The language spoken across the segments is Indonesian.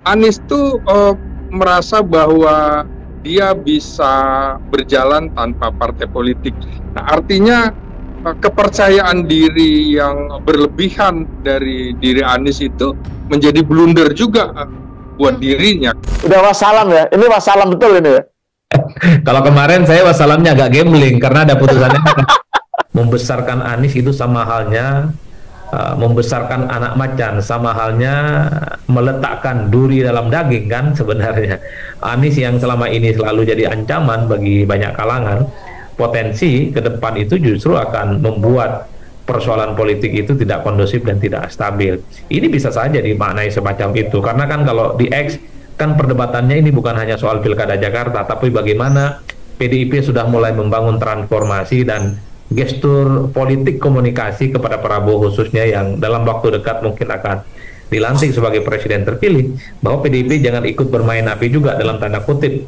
Anies tuh merasa bahwa dia bisa berjalan tanpa partai politik. Nah, artinya kepercayaan diri yang berlebihan dari diri Anies itu menjadi blunder juga buat dirinya. Udah wassalam ya, ini wassalam betul ini ya. Kalau kemarin saya wassalamnya agak gambling karena ada putusannya membesarkan Anies itu sama halnya membesarkan anak macan, sama halnya meletakkan duri dalam daging kan sebenarnya. Anies yang selama ini selalu jadi ancaman bagi banyak kalangan, potensi ke depan itu justru akan membuat persoalan politik itu tidak kondusif dan tidak stabil. Ini bisa saja dimaknai semacam itu, karena kan kalau di X kan perdebatannya ini bukan hanya soal Pilkada Jakarta, tapi bagaimana PDIP sudah mulai membangun transformasi dan gestur politik komunikasi kepada Prabowo khususnya yang dalam waktu dekat mungkin akan dilantik sebagai presiden terpilih, bahwa PDIP jangan ikut bermain api juga dalam tanda kutip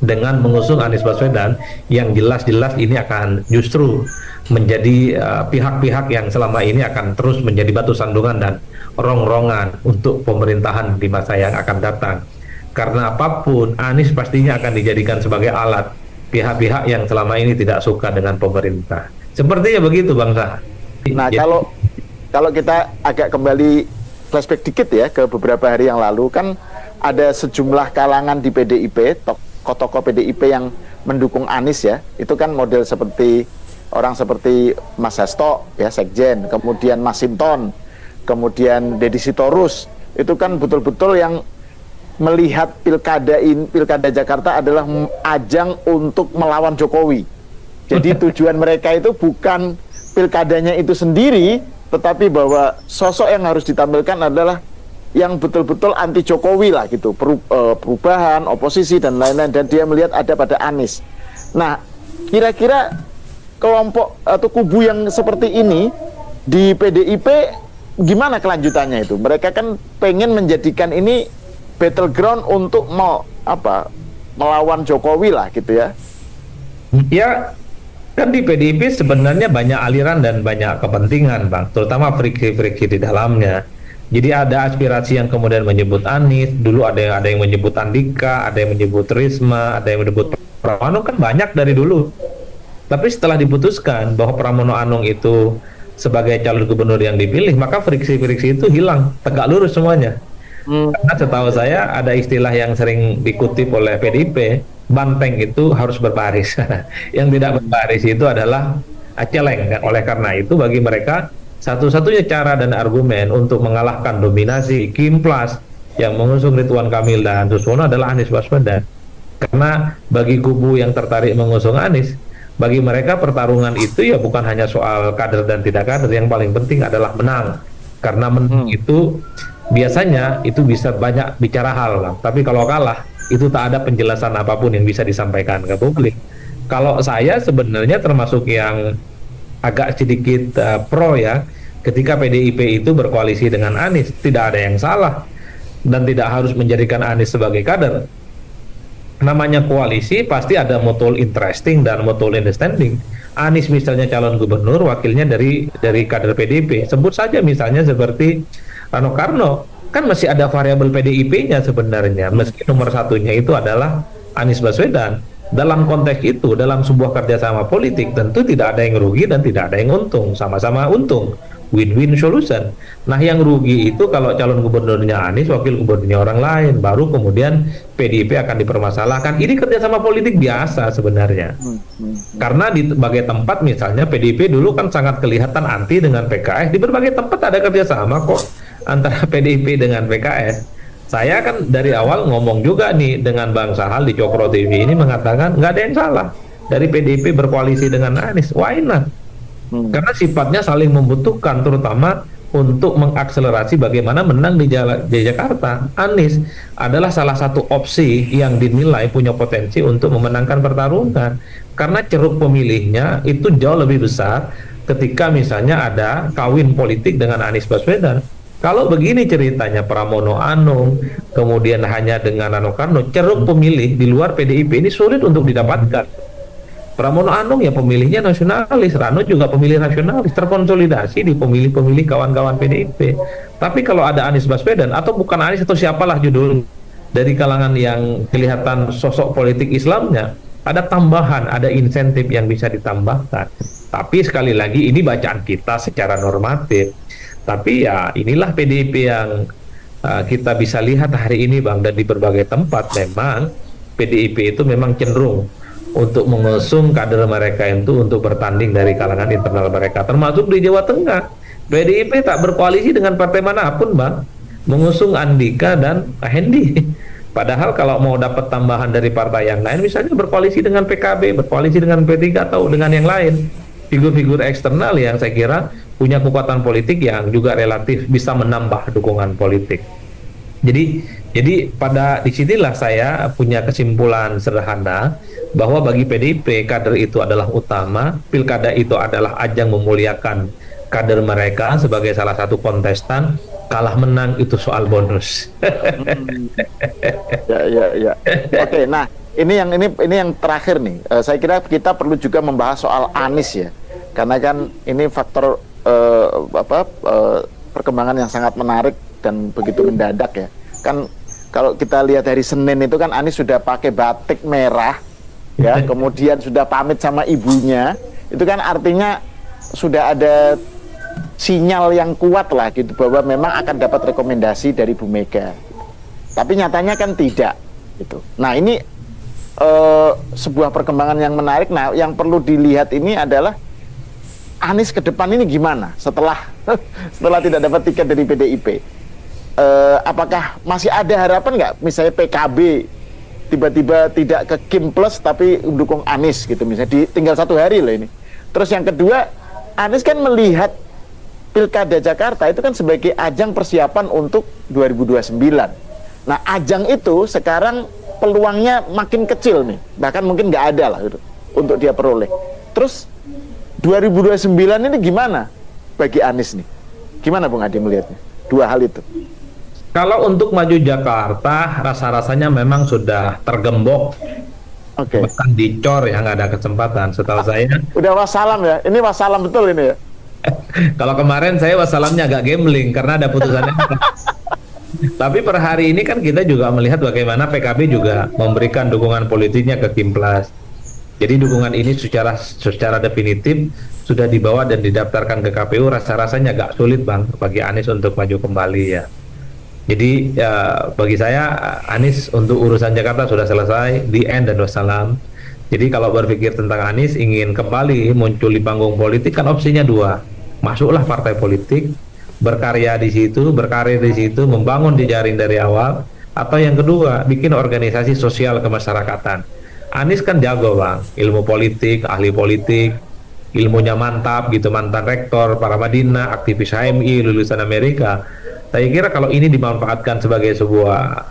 dengan mengusung Anies Baswedan yang jelas-jelas ini akan justru menjadi pihak-pihak yang selama ini akan terus menjadi batu sandungan dan rong-rongan untuk pemerintahan di masa yang akan datang. Karena apapun, Anies pastinya akan dijadikan sebagai alat pihak-pihak yang selama ini tidak suka dengan pemerintah. Sepertinya begitu, Bang Sah. Nah, kalau kita agak kembali flashback dikit ya ke beberapa hari yang lalu, kan ada sejumlah kalangan di PDIP, tokoh-tokoh PDIP yang mendukung Anies ya. Itu kan model seperti orang seperti Mas Hasto ya, Sekjen, kemudian Mas Hinton, kemudian Deddy Sitorus. Itu kan betul-betul yang melihat Pilkada Jakarta adalah ajang untuk melawan Jokowi. Jadi tujuan mereka itu bukan pilkadanya itu sendiri, tetapi bahwa sosok yang harus ditampilkan adalah yang betul-betul anti Jokowi lah gitu, perubahan, oposisi dan lain-lain, dan dia melihat ada pada Anies. Nah, kira-kira kelompok atau kubu yang seperti ini di PDIP gimana kelanjutannya itu? Mereka kan pengen menjadikan ini battleground untuk melawan Jokowi lah gitu ya. Ya, kan di PDIP sebenarnya banyak aliran dan banyak kepentingan, Bang, terutama friksi-friksi di dalamnya. Jadi ada aspirasi yang kemudian menyebut Anies, dulu ada yang menyebut Andika, ada yang menyebut Risma, ada yang menyebut Pramono, kan banyak dari dulu. Tapi setelah diputuskan bahwa Pramono Anung itu sebagai calon gubernur yang dipilih, maka friksi-friksi itu hilang, tegak lurus semuanya. Karena setahu saya ada istilah yang sering dikutip oleh PDIP, banteng itu harus berbaris. Yang tidak berbaris itu adalah celeng kan? Oleh karena itu bagi mereka satu-satunya cara dan argumen untuk mengalahkan dominasi Kimplas yang mengusung Ridwan Kamil dan Suswono adalah Anies Baswedan. Karena bagi kubu yang tertarik mengusung Anies, bagi mereka pertarungan itu ya bukan hanya soal kader dan tidak kader, yang paling penting adalah menang. Karena menang itu biasanya itu bisa banyak bicara hal, Bang. Tapi kalau kalah itu tak ada penjelasan apapun yang bisa disampaikan ke publik. Kalau saya sebenarnya termasuk yang agak sedikit pro ya, ketika PDIP itu berkoalisi dengan Anies, tidak ada yang salah dan tidak harus menjadikan Anies sebagai kader. Namanya koalisi pasti ada mutual interesting dan mutual understanding. Anies misalnya calon gubernur, wakilnya dari kader PDIP. Sebut saja misalnya seperti Rano Karno, kan masih ada variabel PDIP-nya sebenarnya, meski nomor satunya itu adalah Anies Baswedan. Dalam konteks itu, dalam sebuah kerjasama politik, tentu tidak ada yang rugi dan tidak ada yang untung, sama-sama untung, win-win solution. Nah, yang rugi itu kalau calon gubernurnya Anies, wakil gubernurnya orang lain, baru kemudian PDIP akan dipermasalahkan. Ini kerjasama politik biasa sebenarnya. Karena di berbagai tempat misalnya PDIP dulu kan sangat kelihatan anti dengan PKS, di berbagai tempat ada kerjasama kok antara PDIP dengan PKS. Saya kan dari awal ngomong juga nih dengan Bang Sahal di Cokro TV ini mengatakan nggak ada yang salah dari PDIP berkoalisi dengan Anies, why not? Karena sifatnya saling membutuhkan, terutama untuk mengakselerasi bagaimana menang di Jakarta. Anies adalah salah satu opsi yang dinilai punya potensi untuk memenangkan pertarungan, karena ceruk pemilihnya itu jauh lebih besar ketika misalnya ada kawin politik dengan Anies Baswedan. Kalau begini ceritanya Pramono Anung, kemudian hanya dengan Rano Karno, ceruk pemilih di luar PDIP ini sulit untuk didapatkan. Pramono Anung ya pemilihnya nasionalis, Rano juga pemilih nasionalis, terkonsolidasi di pemilih-pemilih kawan-kawan PDIP. Tapi kalau ada Anies Baswedan atau bukan Anies atau siapalah judul dari kalangan yang kelihatan sosok politik Islamnya, ada tambahan, ada insentif yang bisa ditambahkan. Tapi sekali lagi ini bacaan kita secara normatif. Tapi ya inilah PDIP yang kita bisa lihat hari ini Bang, dan di berbagai tempat memang PDIP itu memang cenderung untuk mengusung kader mereka itu untuk bertanding dari kalangan internal mereka, termasuk di Jawa Tengah. PDIP tak berkoalisi dengan partai manapun Bang, mengusung Andika dan Hendi. Padahal kalau mau dapat tambahan dari partai yang lain, misalnya berkoalisi dengan PKB, berkoalisi dengan P3 atau dengan yang lain, figur-figur eksternal yang saya kira punya kekuatan politik yang juga relatif bisa menambah dukungan politik. Jadi pada disinilah saya punya kesimpulan sederhana bahwa bagi PDIP kader itu adalah utama, pilkada itu adalah ajang memuliakan kader mereka sebagai salah satu kontestan, kalah menang itu soal bonus. Ya. Oke, nah ini yang terakhir nih. Saya kira kita perlu juga membahas soal Anies ya, karena kan ini faktor perkembangan yang sangat menarik dan begitu mendadak ya. Kan kalau kita lihat dari Senin itu kan Anies sudah pakai batik merah ya, kemudian sudah pamit sama ibunya. Itu kan artinya sudah ada sinyal yang kuat lah gitu bahwa memang akan dapat rekomendasi dari Bu Mega. Tapi nyatanya kan tidak gitu. Nah, ini sebuah perkembangan yang menarik. Nah, yang perlu dilihat ini adalah Anies ke depan ini gimana setelah tidak dapat tiket dari PDIP. Apakah masih ada harapan nggak misalnya PKB tiba-tiba tidak ke Kim Plus tapi mendukung Anies gitu misalnya, tinggal 1 hari loh ini. Terus yang kedua, Anies kan melihat Pilkada Jakarta itu kan sebagai ajang persiapan untuk 2029. Nah, ajang itu sekarang peluangnya makin kecil nih, bahkan mungkin nggak ada lah gitu, untuk dia peroleh. Terus 2029 ini gimana bagi Anies nih? Gimana Bung Adi melihatnya? Dua hal itu. Kalau untuk maju Jakarta, rasa-rasanya memang sudah tergembok. Oke. Bahkan dicor ya, nggak ada kesempatan. Setahu saya. Udah wassalam ya? Ini wassalam betul ini ya? Kalau kemarin saya wassalamnya agak gambling karena ada putusannya. Tapi per hari ini kan kita juga melihat bagaimana PKB juga memberikan dukungan politiknya ke Kim Plus. Jadi dukungan ini secara definitif sudah dibawa dan didaftarkan ke KPU. Rasa-rasanya agak sulit Bang bagi Anies untuk maju kembali ya. Jadi ya, bagi saya Anies untuk urusan Jakarta sudah selesai, the end dan wassalam. Jadi kalau berpikir tentang Anies ingin kembali muncul di panggung politik kan opsinya 2. Masuklah partai politik, berkarir di situ, membangun jejaring dari awal, atau yang kedua bikin organisasi sosial kemasyarakatan. Anies kan jago Bang, ilmu politik, ahli politik, ilmunya mantap gitu, mantan rektor Paramadina, aktivis HMI, lulusan Amerika. Saya kira kalau ini dimanfaatkan sebagai sebuah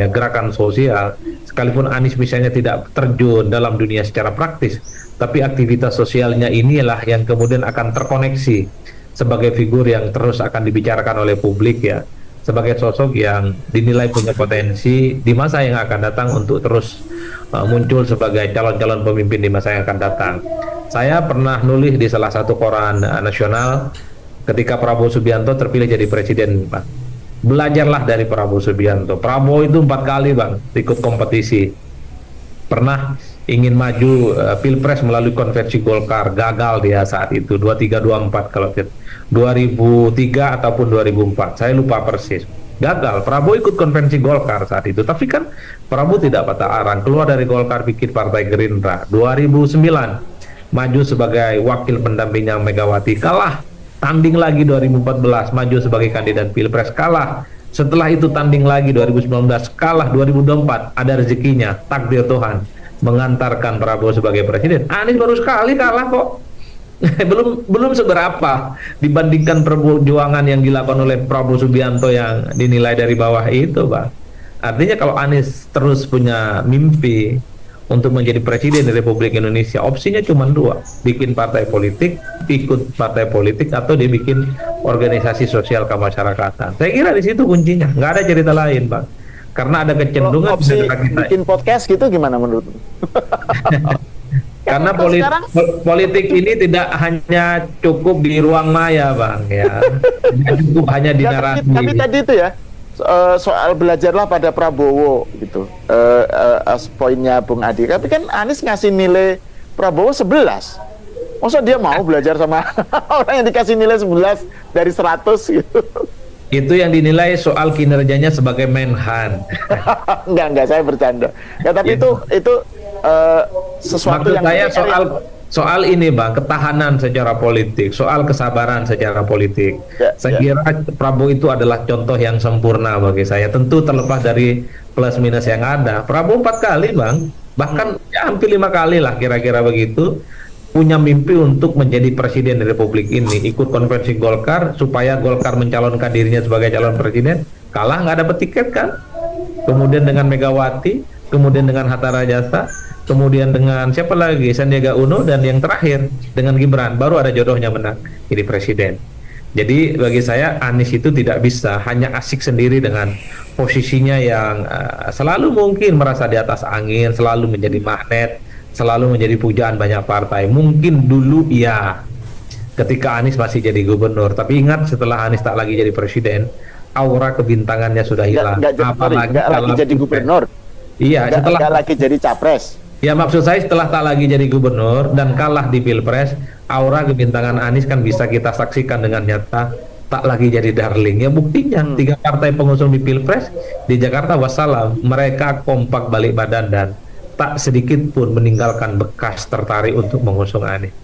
gerakan sosial, sekalipun Anies misalnya tidak terjun dalam dunia secara praktis, tapi aktivitas sosialnya inilah yang kemudian akan terkoneksi sebagai figur yang terus akan dibicarakan oleh publik ya, sebagai sosok yang dinilai punya potensi di masa yang akan datang untuk terus muncul sebagai calon-calon pemimpin di masa yang akan datang. Saya pernah nulis di salah satu koran nasional ketika Prabowo Subianto terpilih jadi presiden, Pak. Belajarlah dari Prabowo Subianto. Prabowo itu 4 kali Bang ikut kompetisi. Pernah ingin maju Pilpres melalui konversi Golkar, gagal dia saat itu 23-24 kalau 2003 ataupun 2004. Saya lupa persis. Gagal. Prabowo ikut konvensi Golkar saat itu. Tapi kan Prabowo tidak patah arang, keluar dari Golkar bikin Partai Gerindra. 2009 maju sebagai wakil pendampingnya Megawati, kalah. Tanding lagi 2014 maju sebagai kandidat Pilpres, kalah. Setelah itu tanding lagi 2019, kalah. 2024 ada rezekinya, takdir Tuhan mengantarkan Prabowo sebagai presiden. Anies baru sekali kalah kok. belum seberapa dibandingkan perjuangan yang dilakukan oleh Prabowo Subianto yang dinilai dari bawah itu, Bang. Artinya kalau Anies terus punya mimpi untuk menjadi presiden di Republik Indonesia, opsinya cuma 2, bikin partai politik, ikut partai politik, atau dia bikin organisasi sosial kemasyarakatan. Saya kira di situ kuncinya, nggak ada cerita lain, Bang. Karena ada kecenderungan opsi bikin podcast gitu gimana menurut? Karena Kalau sekarang politik ini tidak hanya cukup di ruang maya, Bang, ya. Tidak cukup hanya di ya, narasi. tapi tadi itu ya soal belajarlah pada Prabowo gitu. Poinnya Bung Adi. Tapi kan Anies ngasih nilai Prabowo 11. Masa dia mau belajar sama orang yang dikasih nilai 11 dari 100 gitu? Itu yang dinilai soal kinerjanya sebagai Menhan. Enggak, saya bercanda. Ya tapi itu sesuatu Maksud yang saya soal ini, Bang, ketahanan secara politik, soal kesabaran secara politik. Saya kira Prabowo itu adalah contoh yang sempurna bagi saya. Tentu terlepas dari plus minus yang ada. Prabowo 4 kali, Bang, bahkan ya hampir 5 kali lah kira-kira begitu, punya mimpi untuk menjadi presiden di Republik ini, ikut konvensi Golkar supaya Golkar mencalonkan dirinya sebagai calon presiden, kalah nggak dapet tiket kan. Kemudian dengan Megawati, kemudian dengan Hatta Rajasa, kemudian dengan siapa lagi, Sandiaga Uno, dan yang terakhir dengan Gibran, baru ada jodohnya menang jadi presiden. Jadi bagi saya Anies itu tidak bisa hanya asik sendiri dengan posisinya yang selalu mungkin merasa di atas angin, selalu menjadi magnet, selalu menjadi pujaan banyak partai. Mungkin dulu ya ketika Anies masih jadi gubernur, tapi ingat setelah Anies tak lagi jadi presiden, aura kebintangannya sudah hilang. Apalagi lagi jadi gubernur. Iya, setelah lagi jadi capres. Ya, maksud saya setelah tak lagi jadi gubernur dan kalah di Pilpres, aura kebintangan Anies kan bisa kita saksikan dengan nyata tak lagi jadi darling. Ya buktinya 3 partai pengusung di Pilpres di Jakarta wassalam, mereka kompak balik badan dan tak sedikit pun meninggalkan bekas tertarik untuk mengusung Anies.